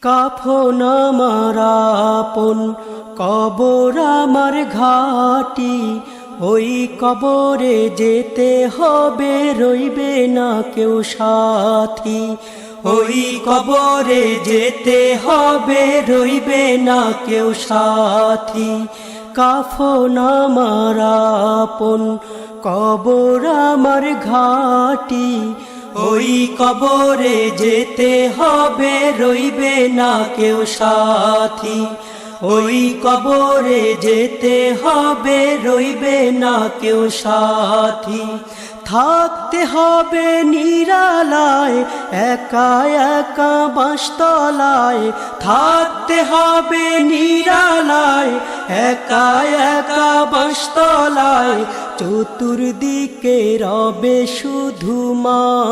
কাফন আমার আপন, কবর আমার ঘাটি, ওই কবরে যেতে হবে, রইবে না কেউ সাথী। ওই কবরে যেতে হবে, রইবে না কেউ সাথী। কাফন আমার আপন, কবর আমার ঘাটি, ওই কবরে যেতে হবে, রইবে না কেউ সাথী। ওই কবরে যেতে হবে, রইবে না কেউ সাথী। থাকতে হবে নিরালায়, একা একা বাঁশতলায়। থাকতে হবে নিরালায়, একা একা বাঁশতলায়। চতুর্দিকে রবে শুধু মাটি।